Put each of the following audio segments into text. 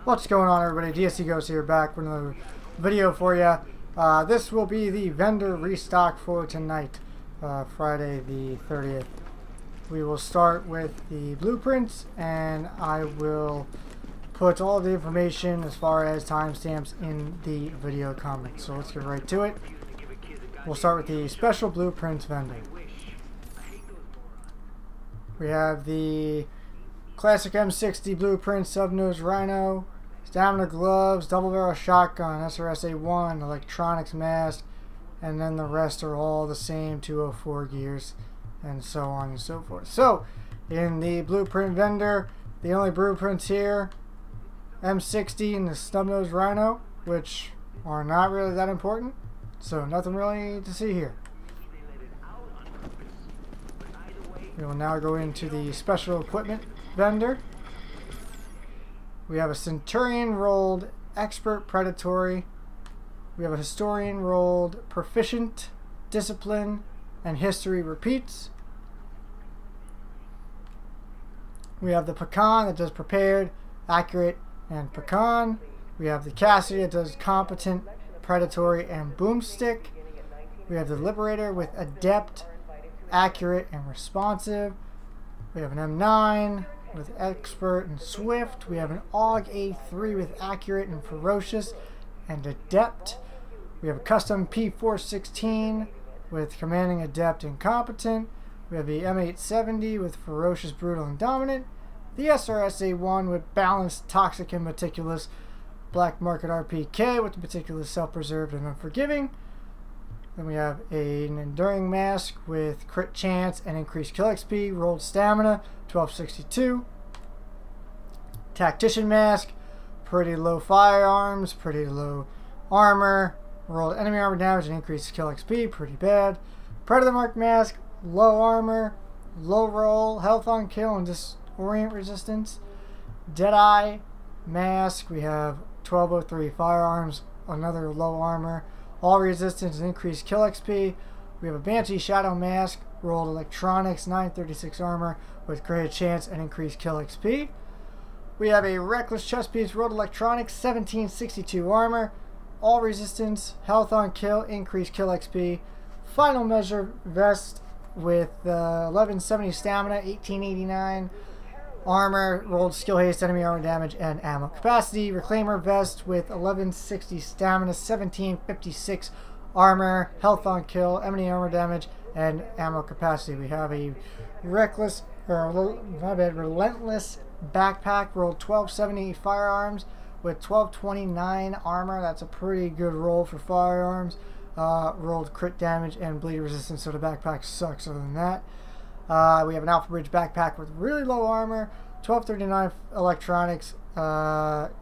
What's going on, everybody? DSDghost here, back with another video for you. This will be the vendor restock for tonight, Friday the 30th. We will start with the blueprints, and I will put all the information as far as timestamps in the video comments. So let's get right to it. We'll start with the special blueprints vendor. We have the classic M60 blueprint sub-nose rhino, stamina gloves, double barrel shotgun, SRSA1, electronics mask, and then the rest are all the same 204 gears, and so on and so forth. So in the blueprint vendor, the only blueprints here, M60 and the snub-nose rhino, which are not really that important, so nothing really to see here. We will now go into the special equipment vendor. We have a Centurion rolled Expert Predatory. We have a Historian rolled Proficient, Discipline, and History Repeats. We have the Pecan that does Prepared, Accurate, and Pecan. We have the Cassidy that does Competent, Predatory, and Boomstick. We have the Liberator with Adept, Accurate, and Responsive. We have an M9 with Expert and Swift. We have an AUG A3 with Accurate and Ferocious and Adept. We have a custom P416 with Commanding, Adept, and Competent. We have the M870 with Ferocious, Brutal, and Dominant. The SRSA1 with Balanced, Toxic, and Meticulous. Black Market RPK with Meticulous, Self-Preserved, and Unforgiving. Then we have an Enduring Mask with Crit Chance and Increased Kill XP, Rolled Stamina, 1262. Tactician Mask, pretty low firearms, pretty low armor, rolled enemy armor damage and increased kill XP, pretty bad. Predator Mark Mask, low armor, low roll, health on kill, and disorient resistance. Deadeye Mask, we have 1203 firearms, another low armor, all resistance and increased kill XP. We have a Banshee Shadow Mask, rolled electronics, 936 armor with greater chance and increased kill XP. We have a Reckless Chest Piece, rolled electronics, 1762 armor, all resistance, health on kill, increased kill XP. Final Measure Vest with 1170 stamina, 1889 armor, rolled skill haste, enemy armor damage, and ammo capacity. Reclaimer Vest with 1160 stamina, 1756 armor, health on kill, enemy armor damage, and ammo capacity. We have a Relentless Backpack, rolled 1270 firearms with 1229 armor. That's a pretty good roll for firearms. Rolled crit damage and bleed resistance, so the backpack sucks other than that. We have an Alpha Bridge backpack with really low armor, 1239 electronics,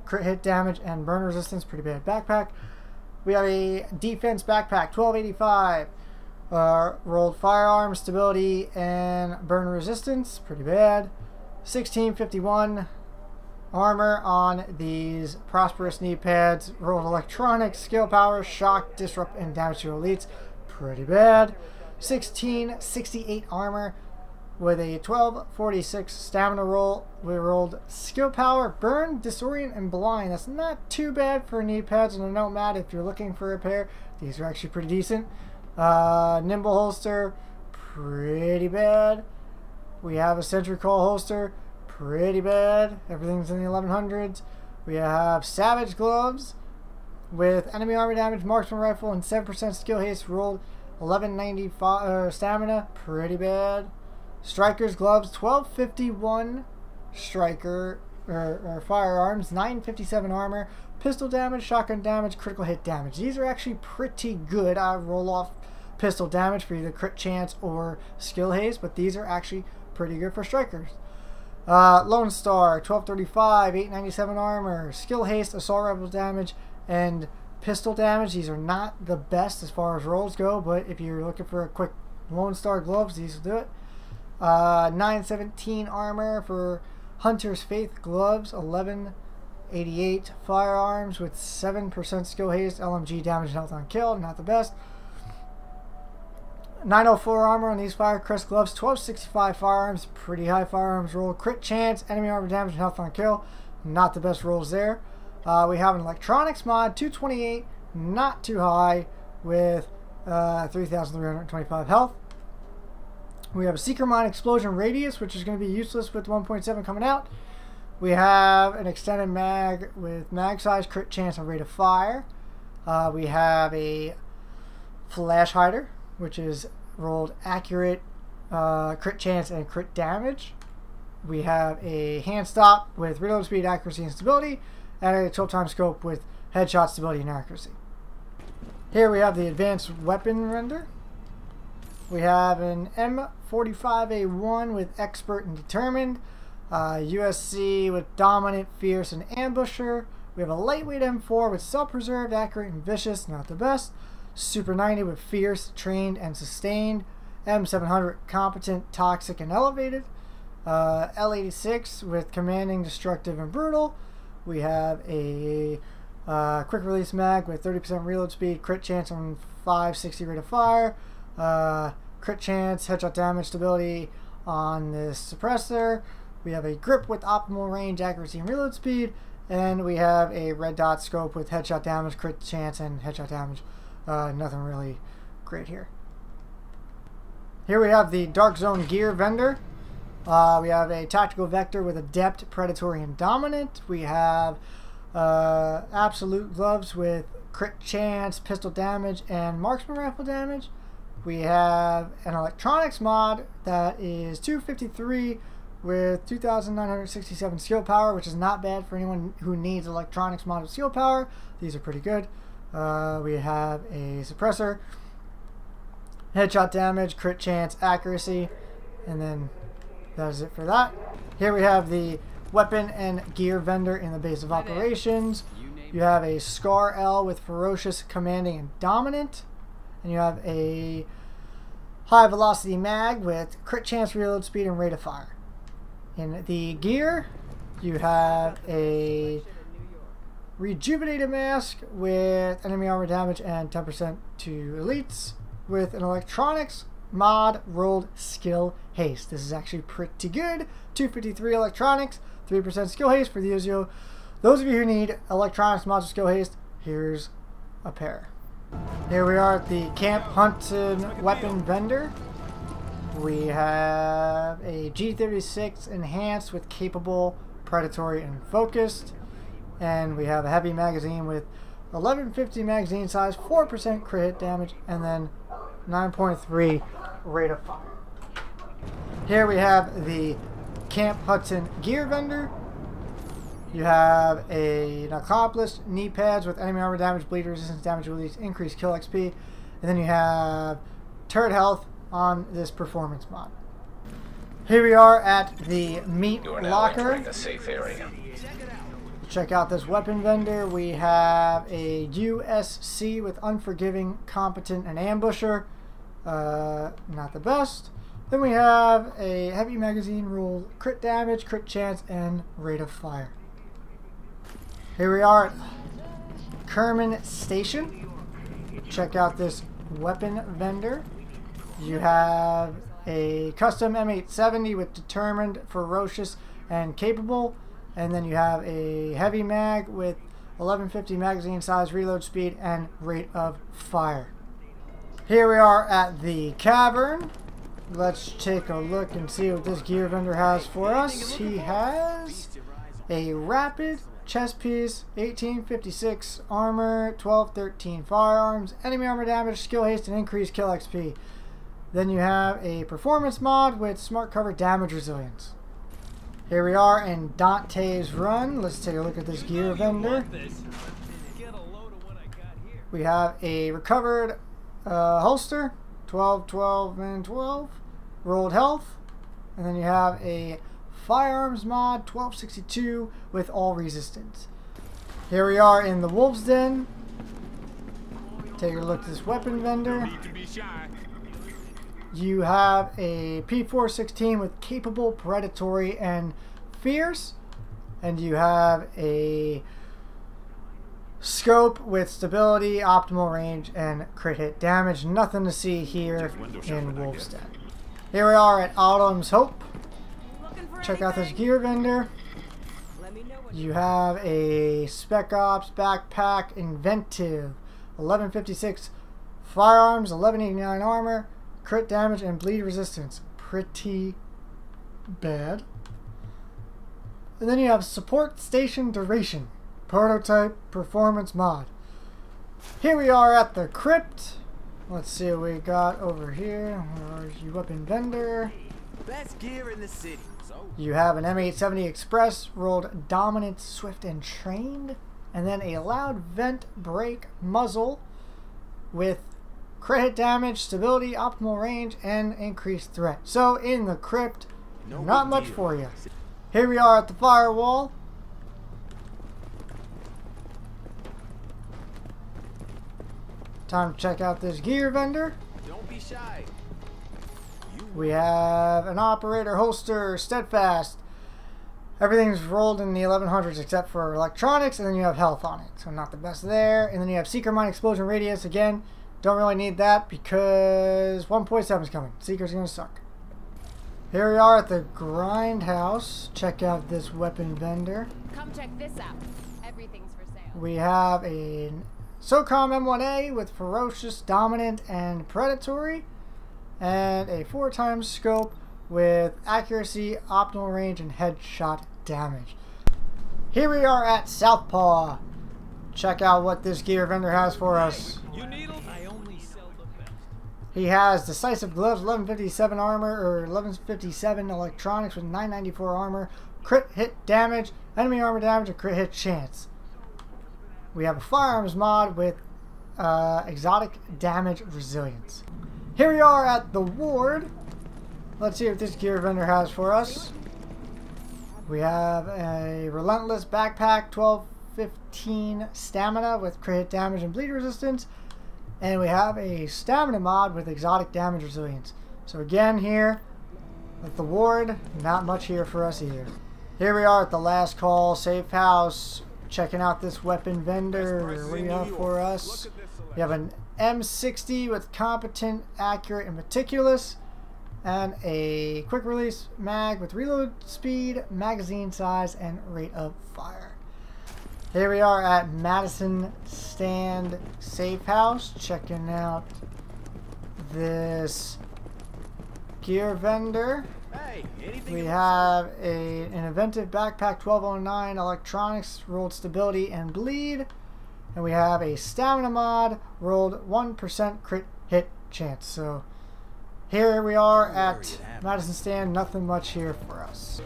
crit hit damage, and burn resistance, pretty bad backpack. We have a defense backpack, 1285, rolled firearms, stability, and burn resistance, pretty bad. 1651 armor on these Prosperous knee pads, rolled electronics, skill power, shock, disrupt, and damage to elites, pretty bad. 1668 armor with a 1246 stamina roll. We rolled skill power, burn, disorient, and blind. That's not too bad for knee pads on a nomad if you're looking for a pair. These are actually pretty decent. Nimble holster, pretty bad. We have a Sentry Call holster, pretty bad. Everything's in the 1100s. We have Savage gloves with enemy armor damage, marksman rifle, and 7% skill haste, rolled 1195 stamina, pretty bad. Striker's gloves, 1251 striker or firearms, 957 armor, pistol damage, shotgun damage, critical hit damage. These are actually pretty good. I roll off pistol damage for either crit chance or skill haste, but these are actually pretty good for strikers. Lone Star, 1235, 897 armor, skill haste, assault rifle damage, and pistol damage. These are not the best as far as rolls go, but if you're looking for a quick Lone Star gloves, these will do it. 917 armor for Hunter's Faith gloves, 1188 firearms with 7% skill haste, LMG damage and health on kill, not the best. 904 armor on these Firecrest gloves, 1265 firearms, pretty high firearms roll, crit chance, enemy armor damage and health on kill, not the best rolls there. We have an electronics mod, 228, not too high, with 3,325 health. We have a Seeker Mine Explosion Radius, which is going to be useless with 1.7 coming out. We have an extended mag with mag size, crit chance, and rate of fire. We have a Flash Hider, which is rolled accurate, crit chance, and crit damage. We have a Hand Stop with reload speed, accuracy, and stability, and a 12-time scope with headshot, stability, and accuracy. Here we have the Advanced Weapon Render. We have an M45A1 with Expert and Determined, USC with Dominant, Fierce, and Ambusher. We have a Lightweight M4 with Self-Preserved, Accurate, and Vicious, not the best. Super 90 with Fierce, Trained, and Sustained. M700 Competent, Toxic, and Elevated. L86 with Commanding, Destructive, and Brutal. We have a Quick Release Mag with 30% reload speed, crit chance on 560 rate of fire, crit chance, headshot damage, stability on this suppressor. We have a Grip with optimal range, accuracy, and reload speed, and we have a Red Dot Scope with headshot damage, crit chance, and headshot damage. Nothing really great here. Here we have the Dark Zone Gear Vendor. We have a Tactical Vector with Adept, Predatory, and Dominant. We have Absolute Gloves with crit chance, pistol damage, and marksman rifle damage. We have an electronics mod that is 253 with 2,967 skill power, which is not bad for anyone who needs electronics mod with skill power. These are pretty good. We have a suppressor, headshot damage, crit chance, accuracy, and then that is it for that. Here we have the Weapon and Gear Vendor in the base of operations. You have a Scar L with Ferocious, Commanding, and Dominant. And you have a High Velocity Mag with crit chance, reload speed, and rate of fire. In the gear, you have a Rejuvenated Mask with enemy armor damage and 10% to elites, with an electronics mod rolled skill haste. This is actually pretty good. 253 electronics, 3% skill haste for those of you who need electronics mods with skill haste. Here's a pair. Here we are at the Camp Hunted Weapon Vendor. We have a G36 enhanced with capable, predatory, and focused. And we have a heavy magazine with 1150 magazine size, 4% crit hit damage, and then 9.3 rate of fire. Here we have the Camp Hudson Gear Vendor. You have an accomplished knee pads with enemy armor damage, bleed resistance, damage release, increased kill XP, and then you have turret health on this performance mod. Here we are at the Meat Locker. A safe area. Check out this weapon vendor. We have a USC with Unforgiving, Competent, and Ambusher. Not the best. Then we have a heavy magazine rule, crit damage, crit chance, and rate of fire. Here we are at Kerman Station. Check out this weapon vendor. You have a custom M870 with Determined, Ferocious, and Capable. And then you have a heavy mag with 1150 magazine size, reload speed, and rate of fire. Here we are at the Cavern. Let's take a look and see what this gear vendor has for us. He has a Rapid chest piece, 1856 armor, 1213 firearms, enemy armor damage, skill haste, and increased kill XP. Then you have a performance mod with smart cover damage resilience. Here we are in Dante's Run. Let's take a look at this gear vendor. We have a recovered holster, 12, 12, and 12, rolled health, and then you have a firearms mod, 1262 with all resistance. Here we are in the Wolf's Den. Take a look at this weapon vendor. You have a P416 with capable, predatory, and fierce, and you have a scope with stability, optimal range, and crit hit damage. Nothing to see here in Wolf's Den. Here we are at Autumn's Hope. Check out this gear vendor. You have a Spec Ops backpack, inventive, 1156 firearms, 1189 armor, crit damage, and bleed resistance. Pretty bad. And then you have support station duration, prototype performance mod. Here we are at the crypt. Let's see what we got over here. Where's your weapon vendor? Best gear in the city. You have an M870 Express, rolled dominant, swift, and trained, and then a loud vent brake muzzle with crit hit damage, stability, optimal range, and increased threat. So in the crypt, not much for you. Here we are at the firewall. Time to check out this gear vendor. Don't be shy. We have an operator holster, steadfast. Everything's rolled in the 1100s except for electronics, and then you have health on it, so not the best there. And then you have Seeker Mine Explosion Radius. Again, don't really need that because 1.7 is coming. Seeker's gonna suck. Here we are at the Grindhouse. Check out this weapon vendor. Come check this out. Everything's for sale. We have a SOCOM M1A with ferocious, dominant, and predatory, and a 4x scope with accuracy, optimal range, and headshot damage. Here we are at Southpaw. Check out what this gear vendor has for us. You need them? I only sell the best. He has decisive gloves, 1157 armor, or 1157 electronics with 994 armor, crit hit damage, enemy armor damage, and crit hit chance. We have a firearms mod with exotic damage resilience. Here we are at the ward. Let's see what this gear vendor has for us. We have a relentless backpack, 1215 stamina with crit hit damage and bleed resistance. And we have a stamina mod with exotic damage resilience. So again here at the ward, not much here for us either. Here we are at the last call safe house. Checking out this weapon vendor. What do you have for us? We have an M60 with competent, accurate, and meticulous, and a quick release mag with reload speed, magazine size, and rate of fire. Here we are at Madison Stand Safe House. Checking out this gear vendor. We have an inventive backpack, 1209 electronics, rolled stability and bleed, and we have a stamina mod, rolled 1% crit hit chance. So here we are at Madison Stand, nothing much here for us.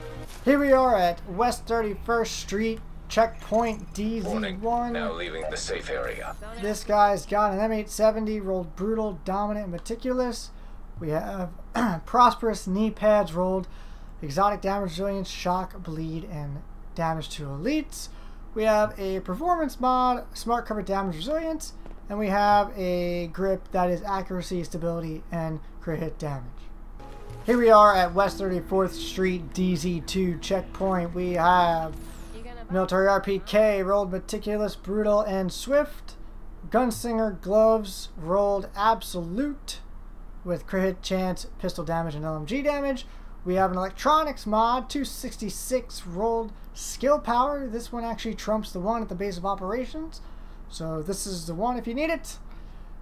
Here we are at West 31st Street, checkpoint DZ1. Now leaving the safe area. This guy's got an M870, rolled brutal, dominant, and meticulous. We have prosperous knee pads rolled, exotic damage resilience, shock, bleed, and damage to elites. We have a performance mod, smart cover damage resilience, and we have a grip that is accuracy, stability, and crit hit damage. Here we are at West 34th Street DZ2 checkpoint. We have military RPK rolled meticulous, brutal, and swift. Gunslinger gloves rolled absolute with crit hit chance, pistol damage, and LMG damage. We have an electronics mod, 266 rolled skill power. This one actually trumps the one at the base of operations, so this is the one if you need it.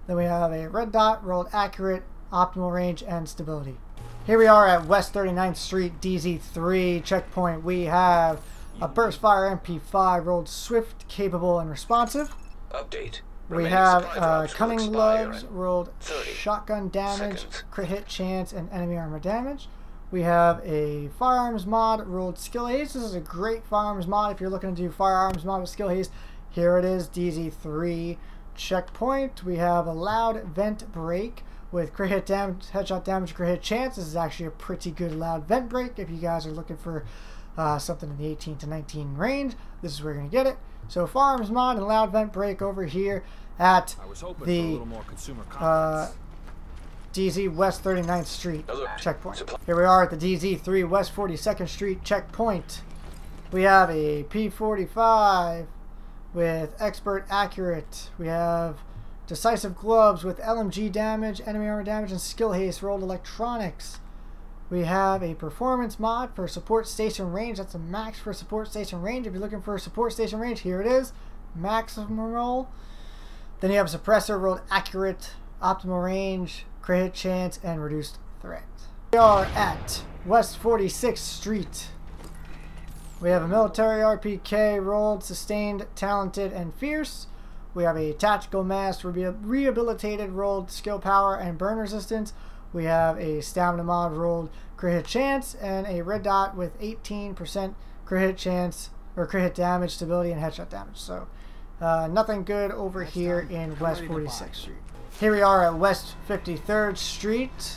Then we have a red dot rolled accurate, optimal range, and stability. Here we are at West 39th Street DZ3 checkpoint. We have a burst fire MP5 rolled swift, capable, and responsive. Update. We have cunning gloves, rolled shotgun damage, crit hit chance, and enemy armor damage. We have a firearms mod, rolled skill haste. This is a great firearms mod if you're looking to do firearms mod with skill haste. Here it is, DZ3 checkpoint. We have a loud vent break with crit hit damage, headshot damage, crit hit chance. This is actually a pretty good loud vent break if you guys are looking for something in the 18 to 19 range. This is where you're going to get it. So firearms mod and loud vent break over here at the DZ West 39th Street checkpoint. Here we are at the DZ3 West 42nd Street checkpoint. We have a P45 with expert accurate. We have decisive gloves with LMG damage, enemy armor damage, and skill haste rolled electronics. We have a performance mod for support station range. That's a max for support station range. If you're looking for a support station range, here it is. Maximum roll. Then you have a suppressor, rolled accurate, optimal range, crit hit chance, and reduced threat. We are at West 46th Street. We have a military RPK, rolled, sustained, talented, and fierce. We have a tactical mass, rehabilitated, rolled, skill power, and burn resistance. We have a stamina mod, rolled, crit hit chance, and a red dot with 18% crit hit chance, or crit hit damage, stability, and headshot damage. So nothing good over here in West 46th Street. Here we are at West 53rd Street.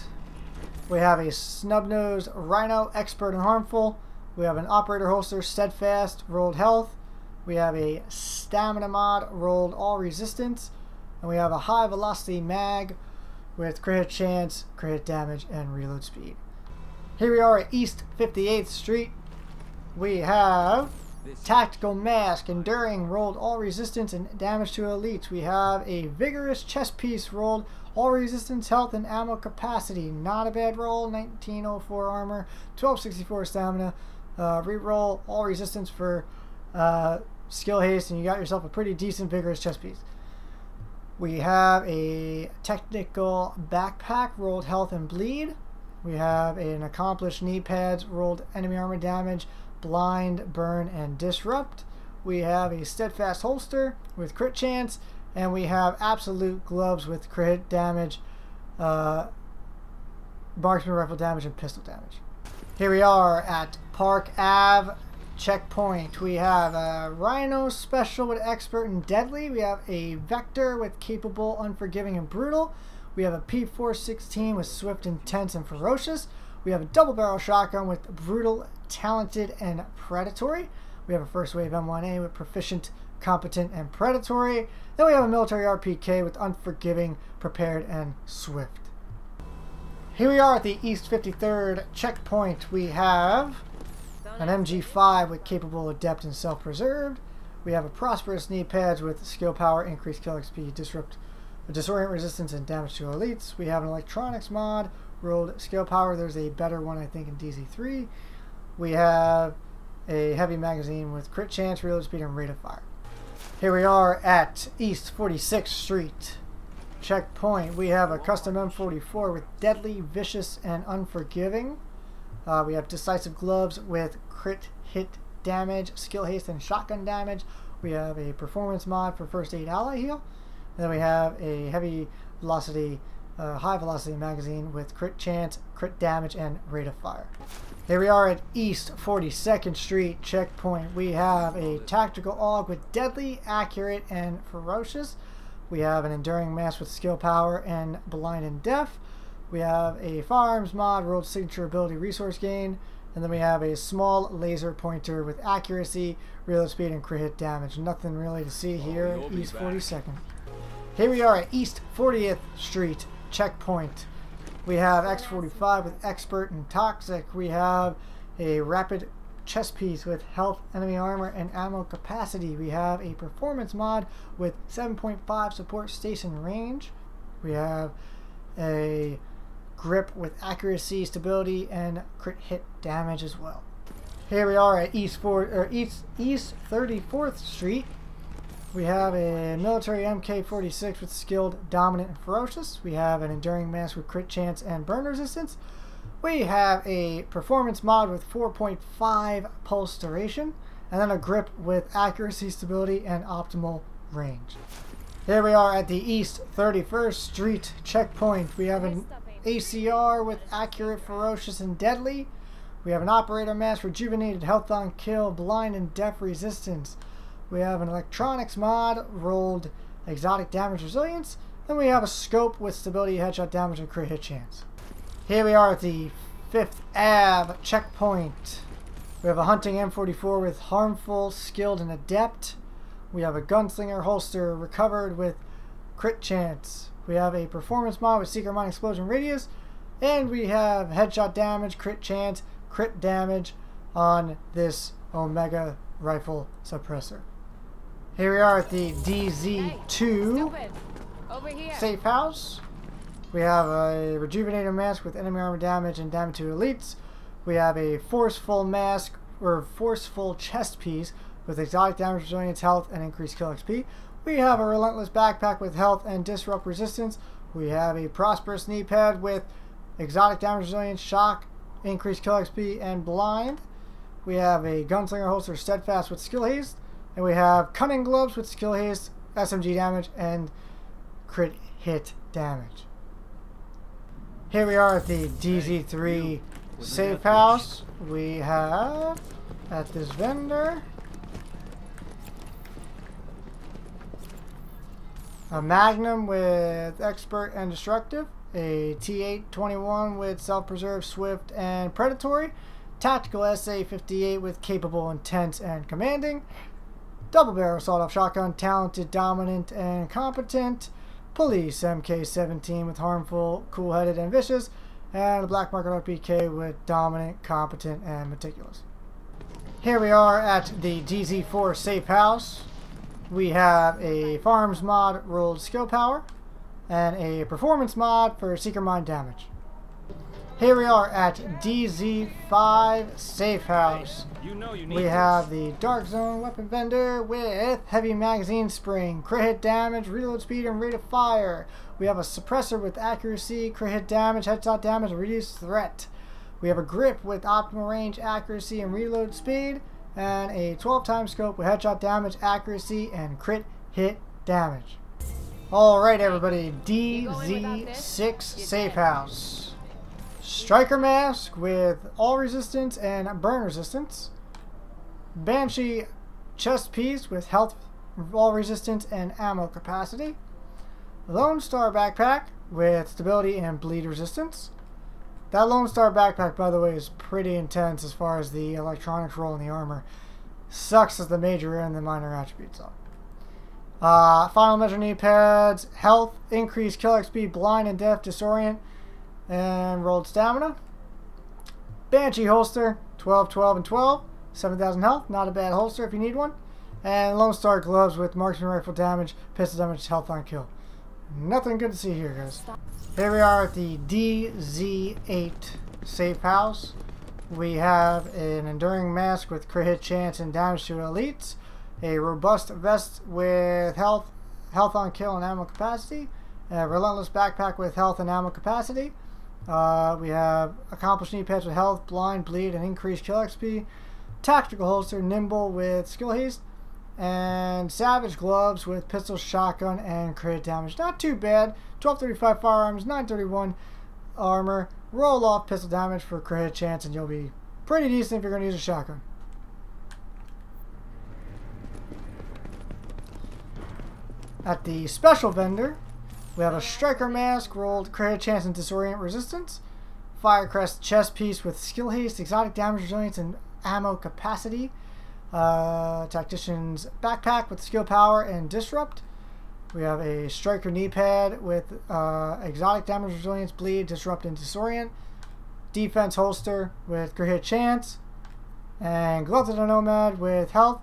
We have a snub-nosed Rhino, expert and harmful. We have an operator holster, steadfast, rolled health. We have a stamina mod, rolled all resistance. And we have a high velocity mag with crit hit chance, crit hit damage, and reload speed. Here we are at East 58th Street. We have tactical mask, enduring, rolled all resistance and damage to elites. We have a vigorous chest piece, rolled all resistance, health, and ammo capacity. Not a bad roll. 1904 armor, 1264 stamina. Reroll all resistance for skill haste, and you got yourself a pretty decent vigorous chest piece. We have a technical backpack, rolled health and bleed. We have an accomplished knee pads, rolled enemy armor damage, blind, burn, and disrupt. We have a steadfast holster with crit chance, and we have absolute gloves with crit damage, marksman rifle damage, and pistol damage. Here we are at Park Ave checkpoint. We have a Rhino special with expert and deadly. We have a Vector with capable, unforgiving, and brutal. We have a P416 with swift, intense, and ferocious. We have a double barrel shotgun with brutal, talented, and predatory. We have a first wave M1A with proficient, competent, and predatory. Then we have a military RPK with unforgiving, prepared, and swift. Here we are at the East 53rd checkpoint. We have an MG5 with capable, adept, and self-preserved. We have a prosperous knee pads with skill power, increased kill XP, disorient resistance, and damage to elites. We have an electronics mod, rolled skill power. There's a better one, I think, in DZ3. We have a heavy magazine with crit chance, reload speed, and rate of fire. Here we are at East 46th Street checkpoint. We have a custom M44 with deadly, vicious, and unforgiving. We have decisive gloves with crit hit damage, skill haste, and shotgun damage. We have a performance mod for first aid ally heal. And then we have a heavy velocity, high velocity magazine with crit chance, crit damage, and rate of fire. Here we are at East 42nd Street checkpoint. We have a tactical AUG with deadly, accurate, and ferocious. We have an enduring mass with skill power and blind and deaf. We have a firearms mod, rolled signature ability resource gain. And then we have a small laser pointer with accuracy, reload speed, and crit hit damage. Nothing really to see here at East 42nd. Here we are at East 40th Street checkpoint. We have X45 with expert and toxic. We have a rapid chest piece with health, enemy armor, and ammo capacity. We have a performance mod with 7.5 support station range. We have a grip with accuracy, stability, and crit hit damage as well. Here we are at East 34th Street. We have a military MK46 with skilled, dominant, and ferocious. We have an enduring mass with crit chance and burn resistance. We have a performance mod with 4.5 pulse duration, and then a grip with accuracy, stability, and optimal range. Here we are at the East 31st Street checkpoint. We have an ACR with accurate, ferocious, and deadly. We have an operator mask, rejuvenated, health on kill, blind, and deaf resistance. We have an electronics mod, rolled exotic damage resilience. Then we have a scope with stability, headshot damage, and crit hit chance. Here we are at the 5th Ave checkpoint. We have a hunting M44 with harmful, skilled, and adept. We have a gunslinger holster recovered with crit chance. We have a performance mod with secret mine explosion radius. And we have headshot damage, crit chance, crit damage on this Omega rifle suppressor. Here we are at the DZ2 Over here. safe house. We have a Rejuvenator mask with enemy armor damage and damage to elites. We have a Forceful mask, or Forceful chest piece with exotic damage, resilience, health, and increased kill XP. We have a Relentless backpack with health and disrupt resistance. We have a Prosperous knee pad with exotic damage, resilience, shock, increased kill XP, and blind. We have a Gunslinger holster steadfast with skill haste. And we have Cunning gloves with skill haste, SMG damage, and crit hit damage. Here we are at the DZ3 safe house. We have at this vendor a Magnum with expert and destructive, a T821 with self-preserve, swift, and predatory, tactical SA58 with capable, intense, and commanding, double barrel sawed-off shotgun, talented, dominant, and competent, police MK17 with harmful, cool-headed, and vicious, and a black market RPK with dominant, competent, and meticulous. Here we are at the DZ4 safe house. We have a Farms mod rolled skill power and a performance mod for Seeker Mind damage. Here we are at DZ5 safe house. We have the Dark Zone weapon vendor with heavy magazine spring, crit hit damage, reload speed, and rate of fire. We have a suppressor with accuracy, crit hit damage, headshot damage, and reduced threat. We have a grip with optimal range, accuracy, and reload speed, and a 12-time scope with headshot damage, accuracy, and crit hit damage. Alright everybody, DZ6 safe house. Striker mask with all resistance and burn resistance. Banshee chest piece with health, all resistance, and ammo capacity. Lone Star backpack with stability and bleed resistance. That Lone Star backpack, by the way, is pretty intense as far as the electronics roll in the armor. Sucks as the major and the minor attributes are. Final measure knee pads, health, increased kill XP, blind and deaf, disorient, and rolled stamina. Banshee holster, 12, 12, and 12. 7,000 health, not a bad holster if you need one. And Lone Star gloves with marksman rifle damage, pistol damage, health on kill. Nothing good to see here, guys. Here we are at the DZ8 safe house. We have an enduring mask with crit hit chance and damage to elites. A robust vest with health on kill, and ammo capacity. A relentless backpack with health and ammo capacity. We have accomplished knee pads with health, blind, bleed, and increased kill XP. Tactical holster, nimble with skill haste, and savage gloves with pistol, shotgun, and crit damage. Not too bad. 1235 firearms, 931 armor, roll off pistol damage for crit hit chance, and you'll be pretty decent if you're going to use a shotgun. At the special vendor, we have a striker mask, rolled crit hit chance and disorient resistance, Firecrest chest piece with skill haste, exotic damage resilience, and ammo capacity. Tactician's backpack with skill power and disrupt. We have a striker knee pad with exotic damage resilience, bleed, disrupt, and disorient. Defense holster with crit hit chance, and gloves of the nomad with health,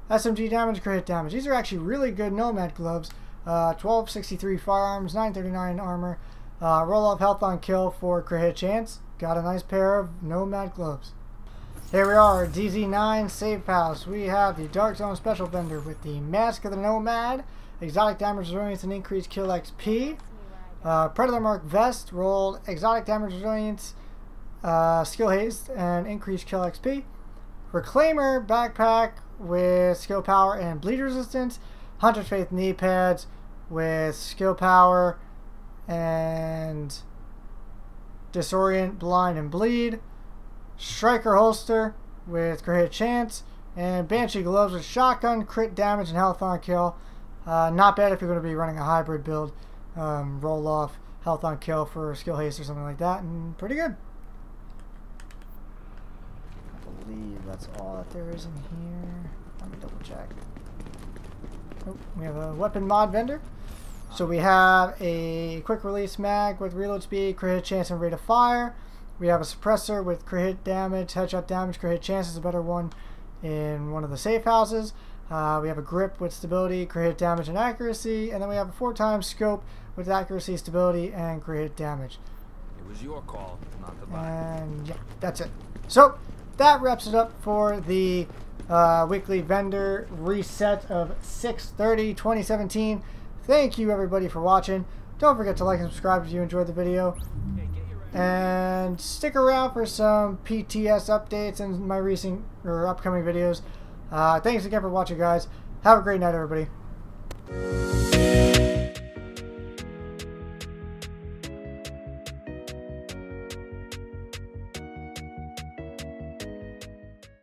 SMG damage, crit hit damage. These are actually really good nomad gloves. 1263 firearms, 939 armor, roll off health on kill for crit hit chance. Got a nice pair of nomad gloves. Here we are, DZ9 safe house. We have the Dark Zone special vendor with the Mask of the Nomad, exotic damage resilience, and increased kill XP. Predator Mark vest, rolled exotic damage resilience, skill haste, and increased kill XP. Reclaimer backpack with skill power and bleed resistance. Hunter's Faith knee pads with skill power and disorient, blind, and bleed. Striker holster with crit hit chance, and Banshee gloves with shotgun, crit damage, and health on kill. Not bad if you're going to be running a hybrid build. Roll off health on kill for skill haste or something like that, and pretty good. I believe that's all that there is in here. Let me double check. Oh, we have a weapon mod vendor. So we have a quick release mag with reload speed, crit hit chance, and rate of fire. We have a suppressor with crit hit damage, headshot damage, crit hit chance is a better one in one of the safe houses. We have a grip with stability, crit hit damage, and accuracy. And then we have a 4-time scope with accuracy, stability, and great damage. It was your call, not the mine. And yeah, that's it. So that wraps it up for the weekly vendor reset of 6/30/2017. Thank you everybody for watching. Don't forget to like and subscribe if you enjoyed the video. And stick around for some PTS updates and my recent or upcoming videos. Thanks again for watching, guys. Have a great night, everybody.